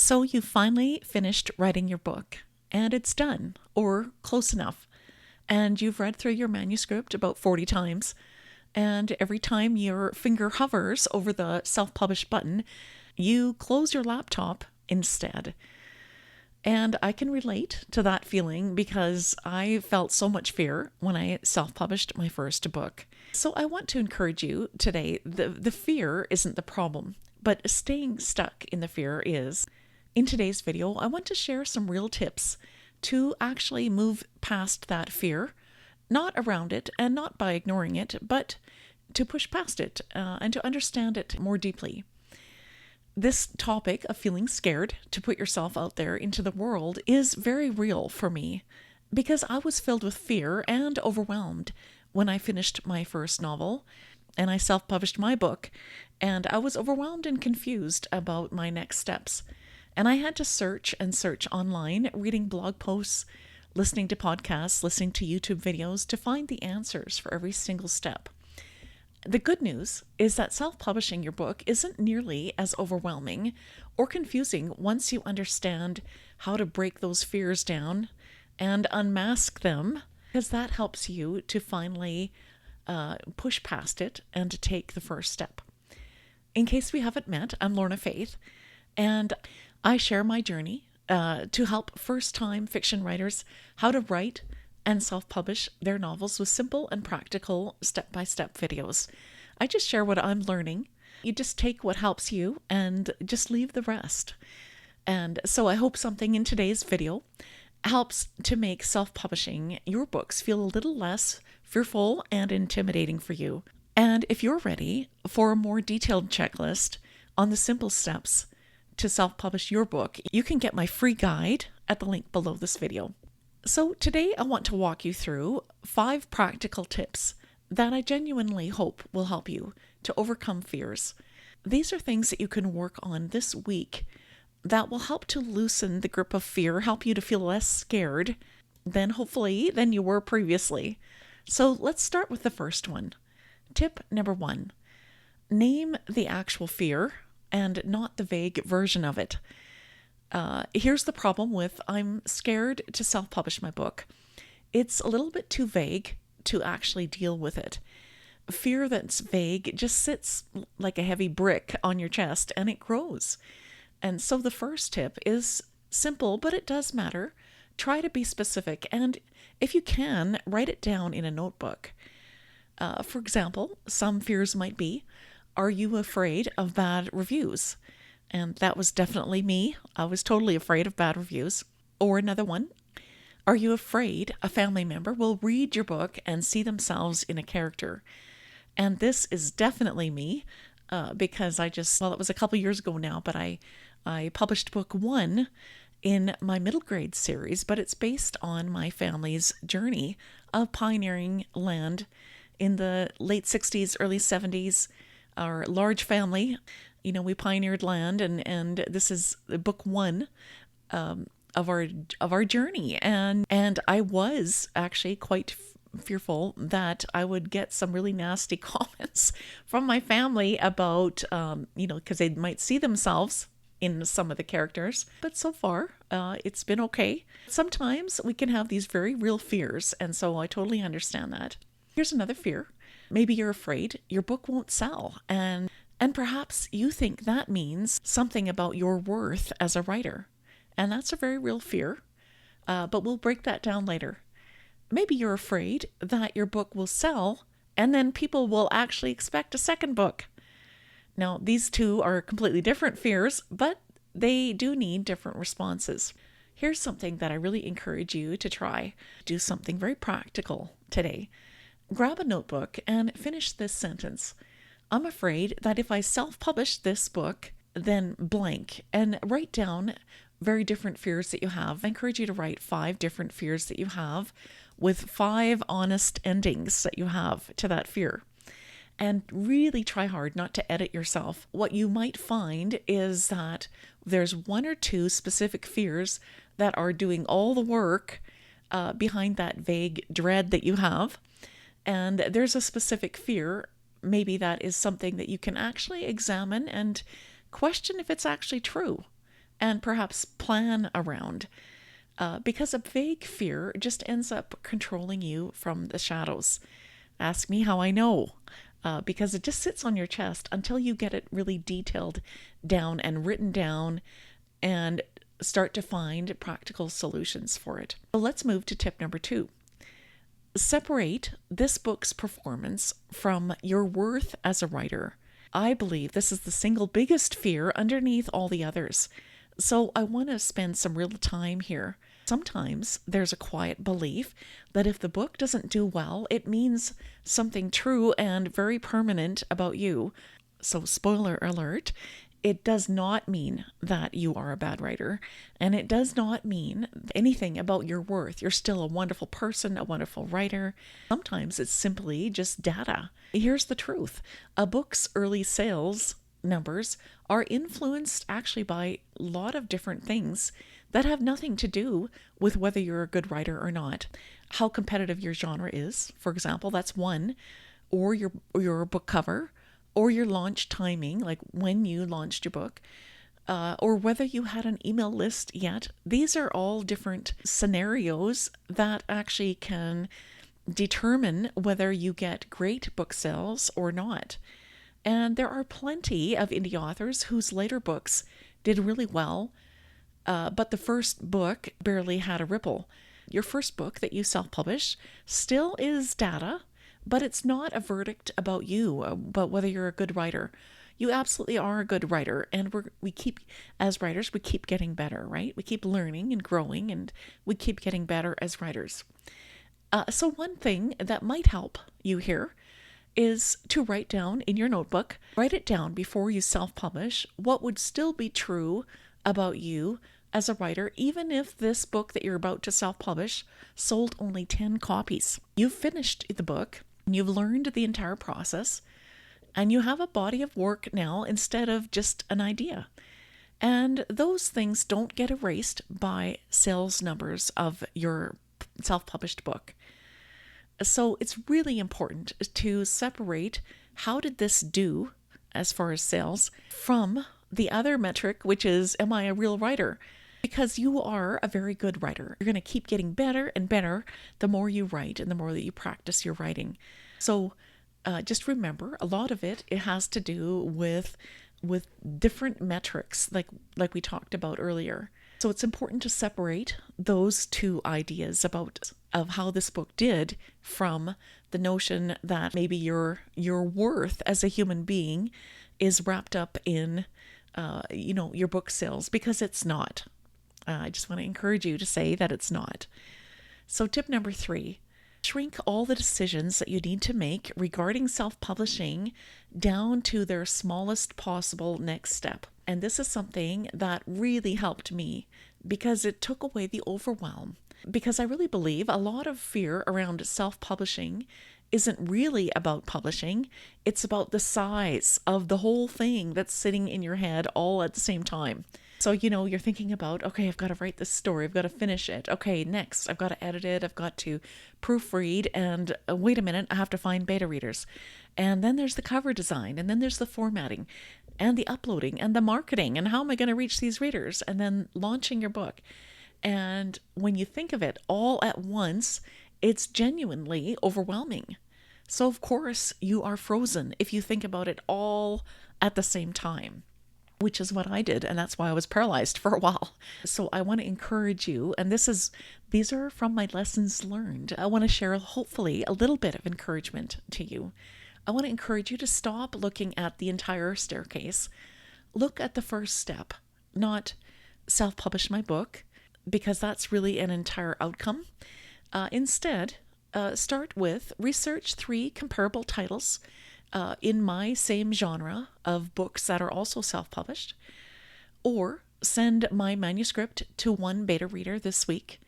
So you finally finished writing your book, and it's done, or close enough. And you've read through your manuscript about 40 times, and every time your finger hovers over the self-publish button, you close your laptop instead. And I can relate to that feeling because I felt so much fear when I self-published my first book. So I want to encourage you today, the fear isn't the problem, but staying stuck in the fear is. In today's video, I want to share some real tips to actually move past that fear, not around it and not by ignoring it, but to push past it and to understand it more deeply. This topic of feeling scared to put yourself out there into the world is very real for me because I was filled with fear and overwhelmed when I finished my first novel and I self-published my book, and I was overwhelmed and confused about my next steps. And I had to search and search online, reading blog posts, listening to podcasts, listening to YouTube videos to find the answers for every single step. The good news is that self-publishing your book isn't nearly as overwhelming or confusing once you understand how to break those fears down and unmask them, because that helps you to finally push past it and to take the first step. In case we haven't met, I'm Lorna Faith, and I share my journey to help first-time fiction writers how to write and self-publish their novels with simple and practical step-by-step videos. I just share what I'm learning. You just take what helps you and just leave the rest. And so I hope something in today's video helps to make self-publishing your books feel a little less fearful and intimidating for you. And if you're ready for a more detailed checklist on the simple steps to self-publish your book, you can get my free guide at the link below this video. So today I want to walk you through 5 practical tips that I genuinely hope will help you to overcome fears. These are things that you can work on this week that will help to loosen the grip of fear, help you to feel less scared than you were previously. So let's start with the first one. Tip number 1, name the actual fear and not the vague version of it. Here's the problem with I'm scared to self-publish my book. It's a little bit too vague to actually deal with it. Fear that's vague just sits like a heavy brick on your chest and it grows. And so the first tip is simple, but it does matter. Try to be specific, and if you can, write it down in a notebook. For example, some fears might be, are you afraid of bad reviews? And that was definitely me. I was totally afraid of bad reviews. Or another one, are you afraid a family member will read your book and see themselves in a character? And this is definitely me because it was a couple years ago now, but I published book 1 in my middle grade series, but it's based on my family's journey of pioneering land in the late 60s, early 70s. Our large family, we pioneered land, and this is book 1 of our journey, and I was actually quite fearful that I would get some really nasty comments from my family about because they might see themselves in some of the characters, but so far it's been okay. Sometimes we can have these very real fears, and so I totally understand that. Here's another fear. Maybe you're afraid your book won't sell, and perhaps you think that means something about your worth as a writer. And that's a very real fear, but we'll break that down later. Maybe you're afraid that your book will sell, and then people will actually expect a second book. Now, these two are completely different fears, but they do need different responses. Here's something that I really encourage you to try. Do something very practical today. Grab a notebook and finish this sentence. I'm afraid that if I self-publish this book, then blank, and write down very different fears that you have. I encourage you to write 5 different fears that you have with 5 honest endings that you have to that fear. And really try hard not to edit yourself. What you might find is that there's 1 or 2 specific fears that are doing all the work behind that vague dread that you have. And there's a specific fear, maybe that is something that you can actually examine and question if it's actually true. and perhaps plan around. Because a vague fear just ends up controlling you from the shadows. Ask me how I know. Because it just sits on your chest until you get it really detailed down and written down and start to find practical solutions for it. So let's move to tip number 2. Separate this book's performance from your worth as a writer. I believe this is the single biggest fear underneath all the others. So I want to spend some real time here. Sometimes there's a quiet belief that if the book doesn't do well, it means something true and very permanent about you. So, spoiler alert, it does not mean that you are a bad writer, and it does not mean anything about your worth. You're still a wonderful person, a wonderful writer. Sometimes it's simply just data. Here's the truth. A book's early sales numbers are influenced actually by a lot of different things that have nothing to do with whether you're a good writer or not. How competitive your genre is, for example, that's one, or your book cover, or your launch timing, like when you launched your book, or whether you had an email list yet. These are all different scenarios that actually can determine whether you get great book sales or not. And there are plenty of indie authors whose later books did really well, but the first book barely had a ripple. Your first book that you self-publish still is data, but it's not a verdict about you, about whether you're a good writer. You absolutely are a good writer, and we keep, as writers, we keep getting better, right? We keep learning and growing, and we keep getting better as writers. So one thing that might help you here is to write down in your notebook, write it down before you self-publish, what would still be true about you as a writer, even if this book that you're about to self-publish sold only 10 copies. You've finished the book, you've learned the entire process, and you have a body of work now instead of just an idea. And those things don't get erased by sales numbers of your self-published book. So it's really important to separate how did this do as far as sales from the other metric, which is, am I a real writer? Because you are a very good writer. You're going to keep getting better and better the more you write and the more that you practice your writing. So just remember, a lot of it has to do with different metrics, like we talked about earlier. So it's important to separate those two ideas of how this book did from the notion that maybe your worth as a human being is wrapped up in your book sales, because it's not. I just want to encourage you to say that it's not. So tip number 3, shrink all the decisions that you need to make regarding self-publishing down to their smallest possible next step. And this is something that really helped me because it took away the overwhelm. Because I really believe a lot of fear around self-publishing isn't really about publishing. It's about the size of the whole thing that's sitting in your head all at the same time. So, you're thinking about, okay, I've got to write this story. I've got to finish it. Okay, next, I've got to edit it. I've got to proofread. And wait a minute, I have to find beta readers. And then there's the cover design. And then there's the formatting and the uploading and the marketing. And how am I going to reach these readers? And then launching your book. And when you think of it all at once, it's genuinely overwhelming. So, of course, you are frozen if you think about it all at the same time, which is what I did, and that's why I was paralyzed for a while. So I want to encourage you, and these are from my lessons learned. I want to share hopefully a little bit of encouragement to you. I want to encourage you to stop looking at the entire staircase. Look at the first step, not self-publish my book, because that's really an entire outcome. Instead, start with research 3 comparable titles in my same genre of books that are also self-published, or send my manuscript to one beta reader this week.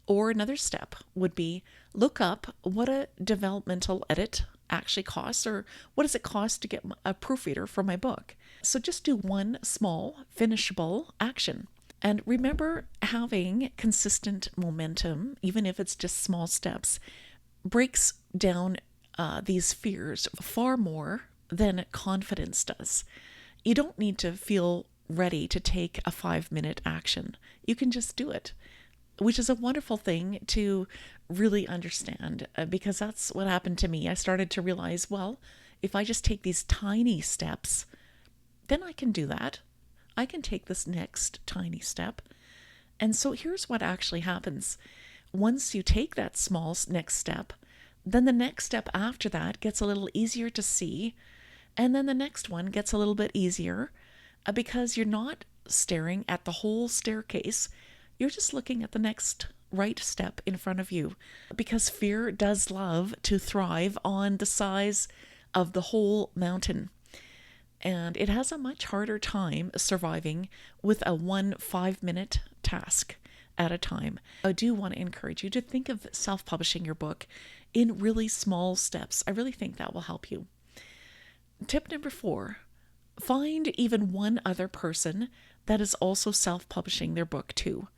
Or another step would be look up what a developmental edit actually costs, or what does it cost to get a proofreader for my book. So just do one small, finishable action. And remember, having consistent momentum, even if it's just small steps, breaks down these fears far more than confidence does. You don't need to feel ready to take a 5-minute action. You can just do it, which is a wonderful thing to really understand, because that's what happened to me. I started to realize, well, if I just take these tiny steps, then I can do that. I can take this next tiny step. And so here's what actually happens. Once you take that small next step, then the next step after that gets a little easier to see. And then the next one gets a little bit easier, because you're not staring at the whole staircase. You're just looking at the next right step in front of you, because fear does love to thrive on the size of the whole mountain. And it has a much harder time surviving with a 5-minute task at a time. I do want to encourage you to think of self-publishing your book in really small steps. I really think that will help you. Tip number 4, find even one other person that is also self-publishing their book too.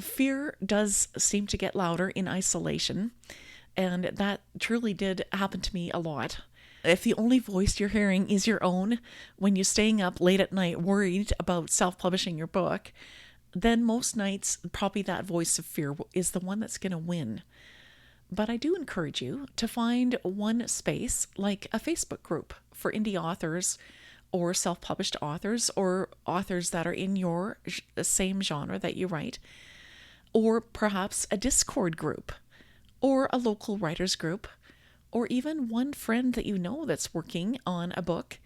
Fear does seem to get louder in isolation, and that truly did happen to me a lot. If the only voice you're hearing is your own when you're staying up late at night worried about self-publishing your book, then most nights probably that voice of fear is the one that's going to win. But I do encourage you to find one space, like a Facebook group for indie authors or self-published authors or authors that are in your same genre that you write, or perhaps a Discord group or a local writers group, or even one friend that you know that's working on a book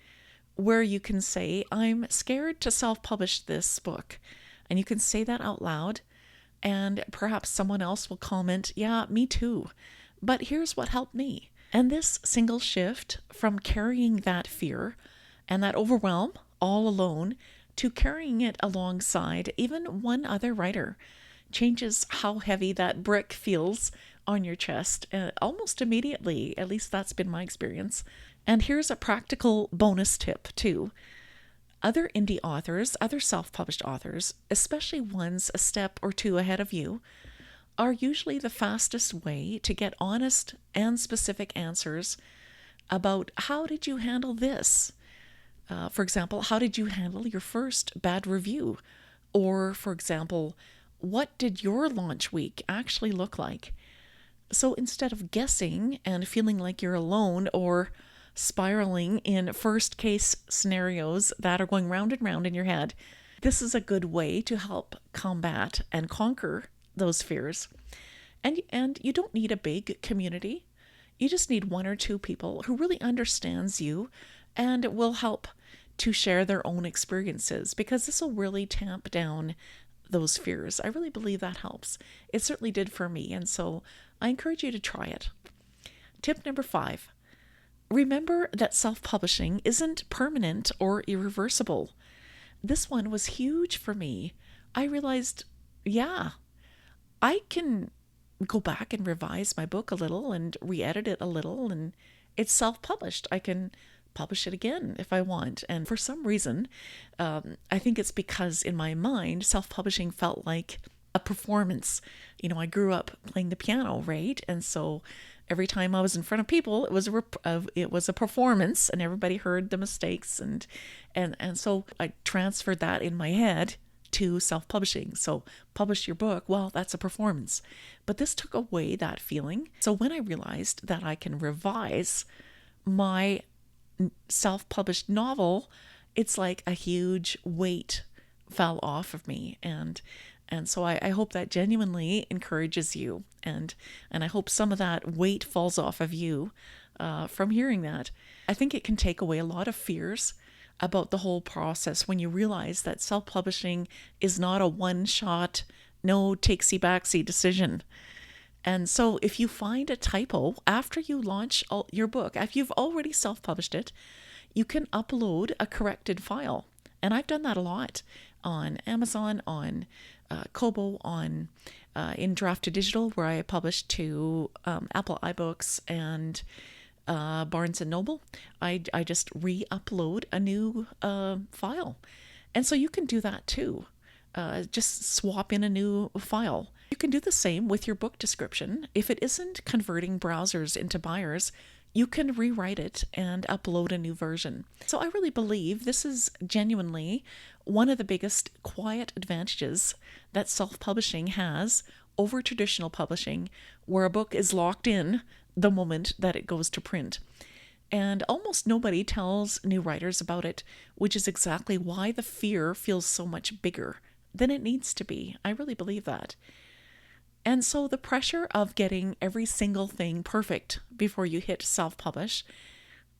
where you can say, I'm scared to self-publish this book. And you can say that out loud, and perhaps someone else will comment, yeah, me too. But here's what helped me. And this single shift from carrying that fear and that overwhelm all alone to carrying it alongside even one other writer changes how heavy that brick feels on your chest almost immediately. At least that's been my experience. And here's a practical bonus tip too. Other indie authors, other self-published authors, especially ones a step or two ahead of you, are usually the fastest way to get honest and specific answers about how did you handle this? For example, how did you handle your first bad review? Or, for example, what did your launch week actually look like? So instead of guessing and feeling like you're alone or spiraling in first case scenarios that are going round and round in your head, this is a good way to help combat and conquer those fears. And you don't need a big community. You just need one or two people who really understands you and will help to share their own experiences, because this will really tamp down those fears. I really believe that helps. It certainly did for me, and so I encourage you to try it. Tip number 5, remember that self-publishing isn't permanent or irreversible. This one was huge for me. I realized, yeah, I can go back and revise my book a little and re-edit it a little, and it's self-published. I can publish it again if I want. And for some reason, I think it's because in my mind, self-publishing felt like a performance. You know, I grew up playing the piano, right? And so every time I was in front of people, it was a performance, and everybody heard the mistakes, and so I transferred that in my head to self-publishing. So publish your book, well, that's a performance. But this took away that feeling. So when I realized that I can revise my self-published novel, it's like a huge weight fell off of me. And so I hope that genuinely encourages you, and I hope some of that weight falls off of you from hearing that. I think it can take away a lot of fears about the whole process when you realize that self-publishing is not a one-shot, no takesy-backsy decision. And so if you find a typo after you launch your book, if you've already self-published it, you can upload a corrected file. And I've done that a lot on Amazon, on Kobo, on in Draft to Digital, where I published to Apple iBooks and Barnes and Noble. I just re-upload a new file. And so you can do that too. Just swap in a new file. You can do the same with your book description. If it isn't converting browsers into buyers, you can rewrite it and upload a new version. So I really believe this is genuinely one of the biggest quiet advantages that self-publishing has over traditional publishing, where a book is locked in the moment that it goes to print. And almost nobody tells new writers about it, which is exactly why the fear feels so much bigger than it needs to be. I really believe that. And so the pressure of getting every single thing perfect before you hit self-publish,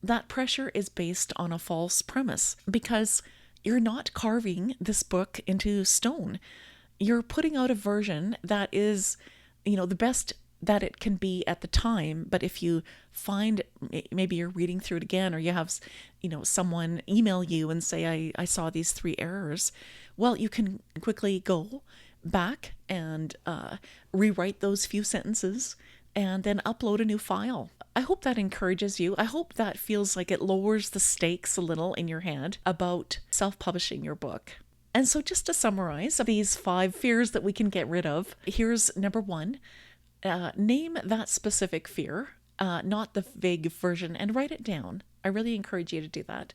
that pressure is based on a false premise, because you're not carving this book into stone. You're putting out a version that is, the best that it can be at the time. But if you find, maybe you're reading through it again, or you have, someone email you and say, I saw these 3 errors. Well, you can quickly go back and rewrite those few sentences and then upload a new file. I hope that encourages you. I hope that feels like it lowers the stakes a little in your head about self-publishing your book. And so just to summarize these 5 fears that we can get rid of, here's number 1. Name that specific fear, not the vague version, and write it down. I really encourage you to do that.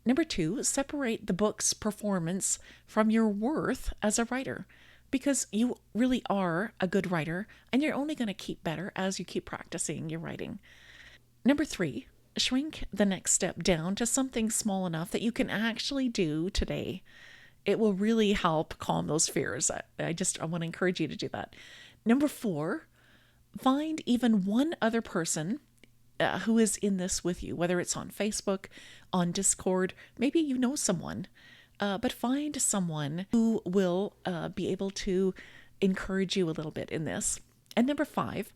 Number 2, separate the book's performance from your worth as a writer, because you really are a good writer, and you're only going to keep better as you keep practicing your writing. Number 3, shrink the next step down to something small enough that you can actually do today. It will really help calm those fears. I want to encourage you to do that. Number 4, find even one other person who is in this with you, whether it's on Facebook, on Discord, maybe you know someone, but find someone who will be able to encourage you a little bit in this. And number 5,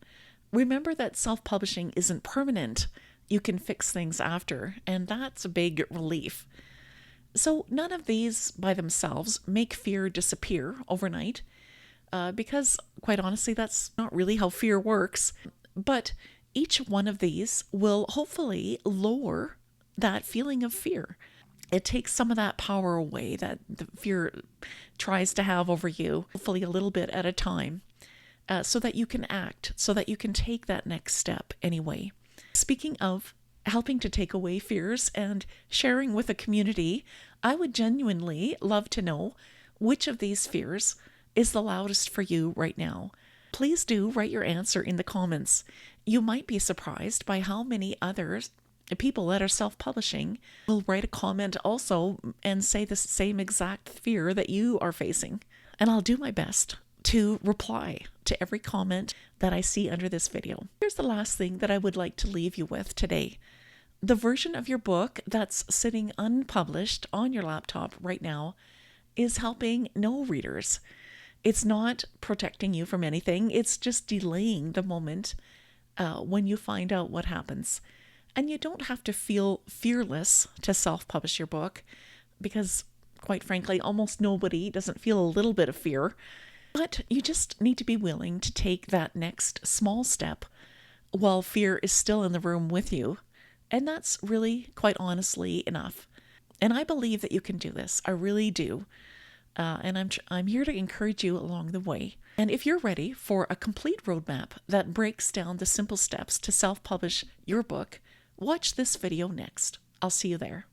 remember that self-publishing isn't permanent. You can fix things after, and that's a big relief. So none of these by themselves make fear disappear overnight, because quite honestly, that's not really how fear works. But each one of these will hopefully lower that feeling of fear. It takes some of that power away that the fear tries to have over you, hopefully a little bit at a time, so that you can act, so that you can take that next step anyway. Speaking of helping to take away fears and sharing with a community, I would genuinely love to know which of these fears is the loudest for you right now. Please do write your answer in the comments. You might be surprised by how many others people that are self-publishing will write a comment also and say the same exact fear that you are facing. And I'll do my best to reply to every comment that I see under this video. Here's the last thing that I would like to leave you with today. The version of your book that's sitting unpublished on your laptop right now is helping no readers. It's not protecting you from anything. It's just delaying the moment when you find out what happens. And you don't have to feel fearless to self-publish your book, because quite frankly, almost nobody doesn't feel a little bit of fear. But you just need to be willing to take that next small step while fear is still in the room with you. And that's really, quite honestly, enough. And I believe that you can do this. I really do. And I'm here to encourage you along the way. And if you're ready for a complete roadmap that breaks down the simple steps to self-publish your book, watch this video next. I'll see you there.